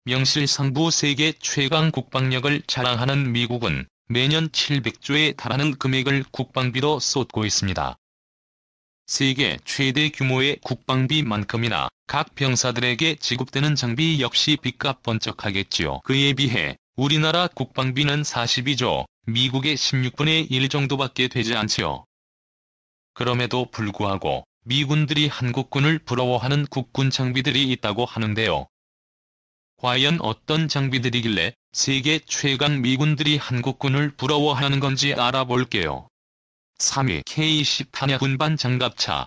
명실상부 세계 최강 국방력을 자랑하는 미국은 매년 700조에 달하는 금액을 국방비로 쏟고 있습니다. 세계 최대 규모의 국방비만큼이나 각 병사들에게 지급되는 장비 역시 빚값 번쩍하겠지요. 그에 비해 우리나라 국방비는 42조, 미국의 16분의 1 정도밖에 되지 않지요. 그럼에도 불구하고 미군들이 한국군을 부러워하는 국군 장비들이 있다고 하는데요. 과연 어떤 장비들이길래 세계 최강 미군들이 한국군을 부러워하는 건지 알아볼게요. 3위 K-10 탄약 운반 장갑차.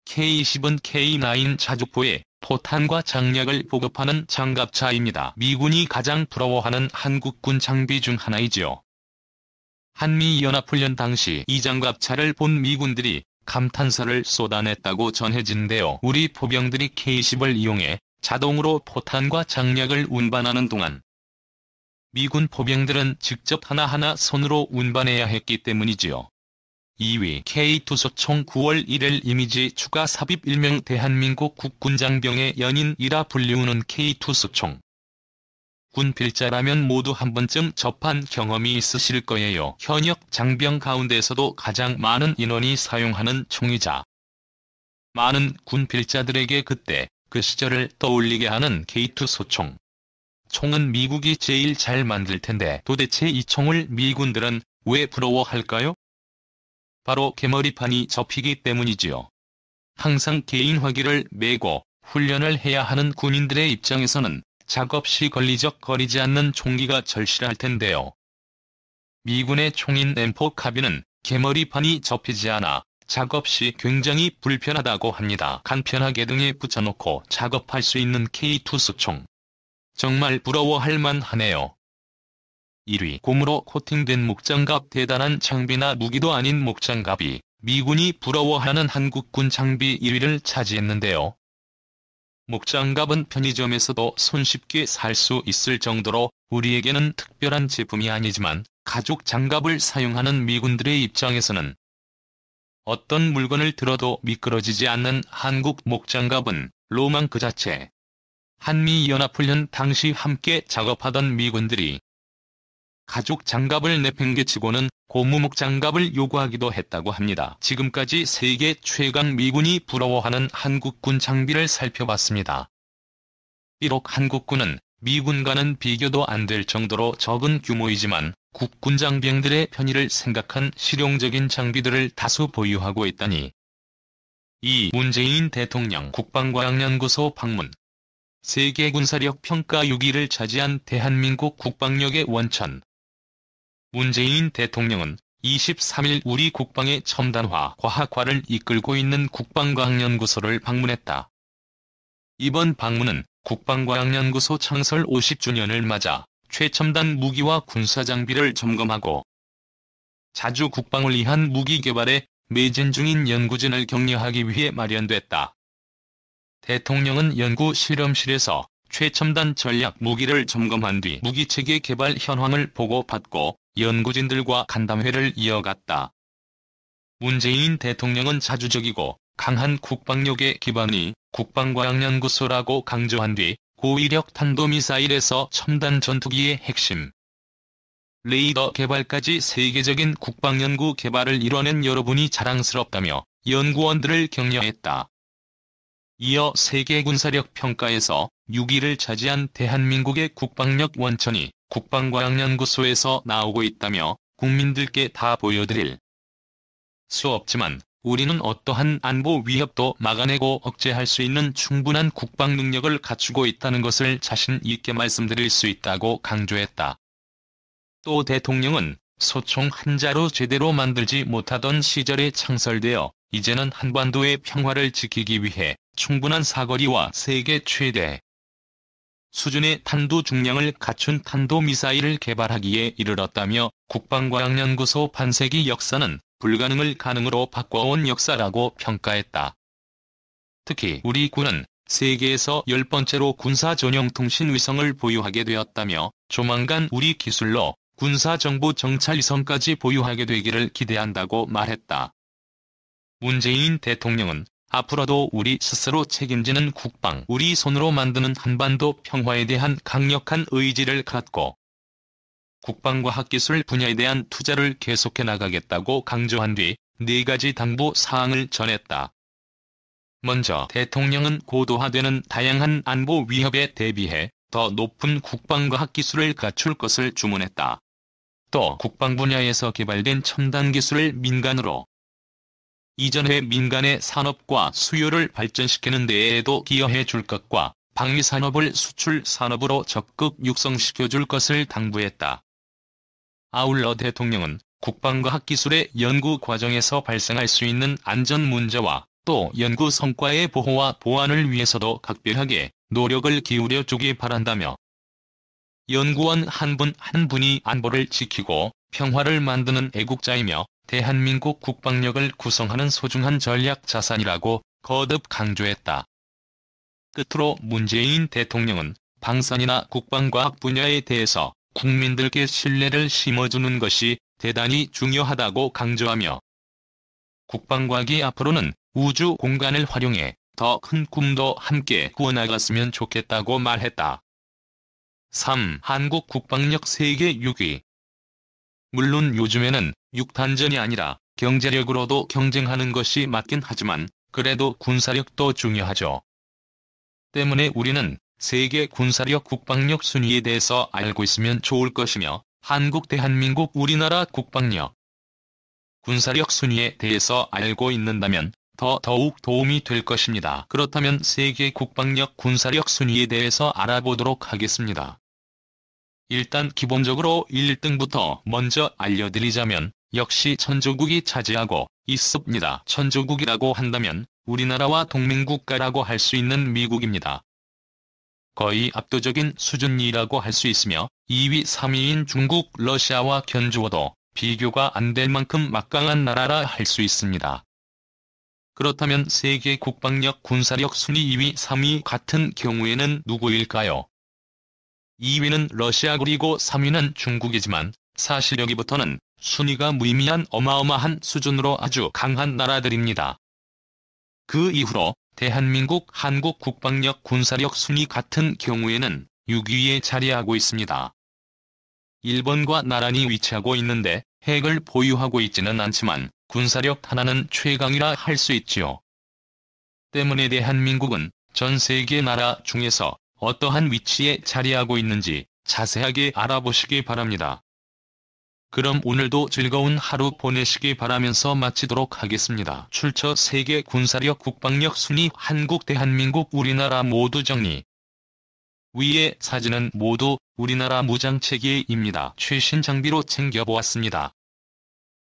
K-10은 K9 자주포에 포탄과 장약을 보급하는 장갑차입니다. 미군이 가장 부러워하는 한국군 장비 중 하나이지요. 한미연합훈련 당시 이 장갑차를 본 미군들이 감탄사를 쏟아냈다고 전해지는데요. 우리 포병들이 K-10을 이용해 자동으로 포탄과 장약을 운반하는 동안 미군 포병들은 직접 하나하나 손으로 운반해야 했기 때문이지요. 2위 K2 소총 9월 1일 이미지 추가 삽입 일명 대한민국 국군장병의 연인이라 불리우는 K2 소총. 군필자라면 모두 한 번쯤 접한 경험이 있으실 거예요. 현역 장병 가운데서도 가장 많은 인원이 사용하는 총이자 많은 군필자들에게 그때 그 시절을 떠올리게 하는 K2 소총. 총은 미국이 제일 잘 만들 텐데 도대체 이 총을 미군들은 왜 부러워할까요? 바로 개머리판이 접히기 때문이지요. 항상 개인 화기를 메고 훈련을 해야 하는 군인들의 입장에서는 작업 시 걸리적거리지 않는 총기가 절실할 텐데요. 미군의 총인 M4 카비는 개머리판이 접히지 않아 작업 시 굉장히 불편하다고 합니다. 간편하게 등에 붙여놓고 작업할 수 있는 K2 소총. 정말 부러워할 만하네요. 1위 고무로 코팅된 목장갑. 대단한 장비나 무기도 아닌 목장갑이 미군이 부러워하는 한국군 장비 1위를 차지했는데요. 목장갑은 편의점에서도 손쉽게 살 수 있을 정도로 우리에게는 특별한 제품이 아니지만 가죽 장갑을 사용하는 미군들의 입장에서는 어떤 물건을 들어도 미끄러지지 않는 한국 목장갑은 로망 그 자체. 한미연합훈련 당시 함께 작업하던 미군들이 가죽 장갑을 내팽개치고는 고무 목장갑을 요구하기도 했다고 합니다. 지금까지 세계 최강 미군이 부러워하는 한국군 장비를 살펴봤습니다. 비록 한국군은 미군과는 비교도 안 될 정도로 적은 규모이지만 국군 장병들의 편의를 생각한 실용적인 장비들을 다수 보유하고 있다니. 2. 문재인 대통령 국방과학연구소 방문. 세계 군사력 평가 6위를 차지한 대한민국 국방력의 원천. 문재인 대통령은 23일 우리 국방의 첨단화 과학화를 이끌고 있는 국방과학연구소를 방문했다. 이번 방문은 국방과학연구소 창설 50주년을 맞아 최첨단 무기와 군사장비를 점검하고 자주 국방을 위한 무기 개발에 매진 중인 연구진을 격려하기 위해 마련됐다. 대통령은 연구 실험실에서 최첨단 전략 무기를 점검한 뒤 무기체계 개발 현황을 보고받고 연구진들과 간담회를 이어갔다. 문재인 대통령은 자주적이고 강한 국방력의 기반이 국방과학연구소라고 강조한 뒤 고위력 탄도미사일에서 첨단 전투기의 핵심, 레이더 개발까지 세계적인 국방연구 개발을 이뤄낸 여러분이 자랑스럽다며 연구원들을 격려했다. 이어 세계 군사력 평가에서 6위를 차지한 대한민국의 국방력 원천이 국방과학연구소에서 나오고 있다며 국민들께 다 보여드릴 수 없지만 우리는 어떠한 안보 위협도 막아내고 억제할 수 있는 충분한 국방 능력을 갖추고 있다는 것을 자신 있게 말씀드릴 수 있다고 강조했다. 또 대통령은 소총 한자로 제대로 만들지 못하던 시절에 창설되어 이제는 한반도의 평화를 지키기 위해 충분한 사거리와 세계 최대 수준의 탄도 중량을 갖춘 탄도미사일을 개발하기에 이르렀다며 국방과학연구소 반세기 역사는 불가능을 가능으로 바꿔온 역사라고 평가했다. 특히 우리 군은 세계에서 10번째로 군사 전용 통신 위성을 보유하게 되었다며 조만간 우리 기술로 군사정보 정찰 위성까지 보유하게 되기를 기대한다고 말했다. 문재인 대통령은 앞으로도 우리 스스로 책임지는 국방, 우리 손으로 만드는 한반도 평화에 대한 강력한 의지를 갖고 국방과학기술 분야에 대한 투자를 계속해 나가겠다고 강조한 뒤 4가지 당부 사항을 전했다. 먼저 대통령은 고도화되는 다양한 안보 위협에 대비해 더 높은 국방과학기술을 갖출 것을 주문했다. 또 국방 분야에서 개발된 첨단 기술을 민간으로 이전해 민간의 산업과 수요를 발전시키는 데에도 기여해 줄 것과 방위산업을 수출 산업으로 적극 육성시켜 줄 것을 당부했다. 아울러 대통령은 국방과학기술의 연구 과정에서 발생할 수 있는 안전 문제와 또 연구 성과의 보호와 보완을 위해서도 각별하게 노력을 기울여 주기 바란다며 연구원 한 분 한 분이 안보를 지키고 평화를 만드는 애국자이며 대한민국 국방력을 구성하는 소중한 전략 자산이라고 거듭 강조했다. 끝으로 문재인 대통령은 방산이나 국방과학 분야에 대해서 국민들께 신뢰를 심어주는 것이 대단히 중요하다고 강조하며 국방과학이 앞으로는 우주 공간을 활용해 더 큰 꿈도 함께 꾸어나갔으면 좋겠다고 말했다. 3. 한국 국방력 세계 6위. 물론 요즘에는 육탄전이 아니라 경제력으로도 경쟁하는 것이 맞긴 하지만 그래도 군사력도 중요하죠. 때문에 우리는 세계 군사력 국방력 순위에 대해서 알고 있으면 좋을 것이며 한국 대한민국 우리나라 국방력 군사력 순위에 대해서 알고 있는다면 더욱 도움이 될 것입니다. 그렇다면 세계 국방력 군사력 순위에 대해서 알아보도록 하겠습니다. 일단 기본적으로 1등부터 먼저 알려드리자면 역시 천조국이 차지하고 있습니다. 천조국이라고 한다면 우리나라와 동맹국가라고 할 수 있는 미국입니다. 거의 압도적인 수준이라고 할 수 있으며 2위, 3위인 중국, 러시아와 견주어도 비교가 안 될 만큼 막강한 나라라 할 수 있습니다. 그렇다면 세계 국방력 군사력 순위 2위, 3위 같은 경우에는 누구일까요? 2위는 러시아 그리고 3위는 중국이지만 사실 여기부터는 순위가 무의미한 어마어마한 수준으로 아주 강한 나라들입니다. 그 이후로 대한민국 한국 국방력 군사력 순위 같은 경우에는 6위에 자리하고 있습니다. 일본과 나란히 위치하고 있는데 핵을 보유하고 있지는 않지만 군사력 하나는 최강이라 할 수 있지요. 때문에 대한민국은 전 세계 나라 중에서 어떠한 위치에 자리하고 있는지 자세하게 알아보시기 바랍니다. 그럼 오늘도 즐거운 하루 보내시기 바라면서 마치도록 하겠습니다. 출처 세계 군사력 국방력 순위 한국 대한민국 우리나라 모두 정리. 위의 사진은 모두 우리나라 무장체계입니다. 최신 장비로 챙겨보았습니다.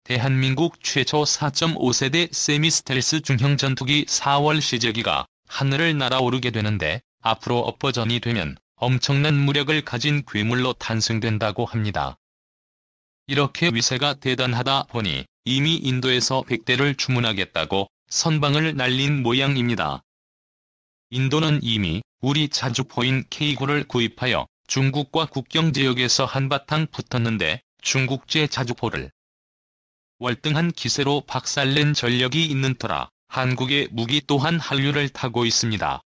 대한민국 최초 4.5세대 세미스텔스 중형 전투기 4월 시제기가 하늘을 날아오르게 되는데 앞으로 업버전이 되면 엄청난 무력을 가진 괴물로 탄생된다고 합니다. 이렇게 위세가 대단하다 보니 이미 인도에서 100대를 주문하겠다고 선방을 날린 모양입니다. 인도는 이미 우리 자주포인 K9를 구입하여 중국과 국경 지역에서 한바탕 붙었는데 중국제 자주포를 월등한 기세로 박살낸 전력이 있는 터라 한국의 무기 또한 한류를 타고 있습니다.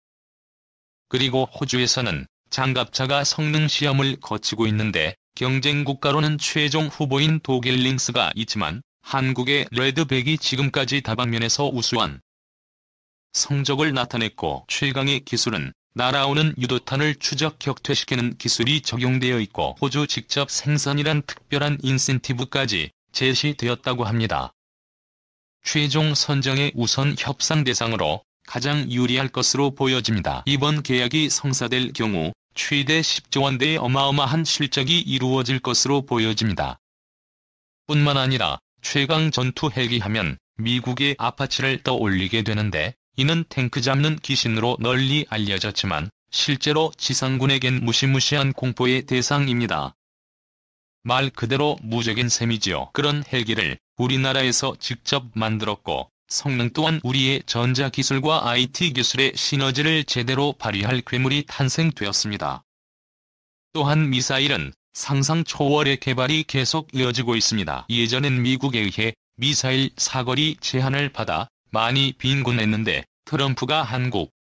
그리고 호주에서는 장갑차가 성능 시험을 거치고 있는데 경쟁 국가로는 최종 후보인 도겔링스가 있지만 한국의 레드백이 지금까지 다방면에서 우수한 성적을 나타냈고 최강의 기술은 날아오는 유도탄을 추적 격퇴시키는 기술이 적용되어 있고 호주 직접 생산이란 특별한 인센티브까지 제시되었다고 합니다. 최종 선정의 우선 협상 대상으로 가장 유리할 것으로 보여집니다. 이번 계약이 성사될 경우 최대 10조 원대의 어마어마한 실적이 이루어질 것으로 보여집니다. 뿐만 아니라 최강 전투 헬기 하면 미국의 아파치를 떠올리게 되는데 이는 탱크 잡는 기신으로 널리 알려졌지만 실제로 지상군에겐 무시무시한 공포의 대상입니다. 말 그대로 무적인 셈이지요. 그런 헬기를 우리나라에서 직접 만들었고 성능 또한 우리의 전자기술과 IT 기술의 시너지를 제대로 발휘할 괴물이 탄생되었습니다. 또한 미사일은 상상 초월의 개발이 계속 이어지고 있습니다. 예전엔 미국에 의해 미사일 사거리 제한을 받아 많이 빈곤했는데 트럼프가 한국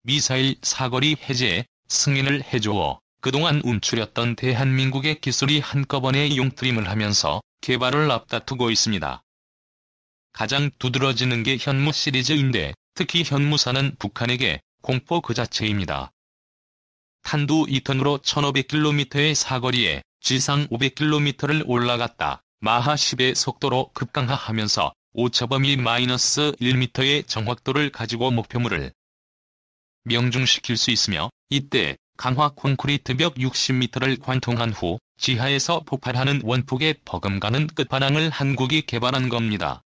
미사일 사거리 해제 승인을 해주어 그동안 움츠렸던 대한민국의 기술이 한꺼번에 용트림을 하면서 개발을 앞다투고 있습니다. 가장 두드러지는 게 현무 시리즈인데 특히 현무사는 북한에게 공포 그 자체입니다. 탄두 2톤으로 1500km의 사거리에 지상 500km를 올라갔다 마하 10의 속도로 급강하하면서 오차범위 -1m의 정확도를 가지고 목표물을 명중시킬 수 있으며 이때 강화 콘크리트 벽 60m를 관통한 후 지하에서 폭발하는 원폭에 버금가는 끝판왕을 한국이 개발한 겁니다.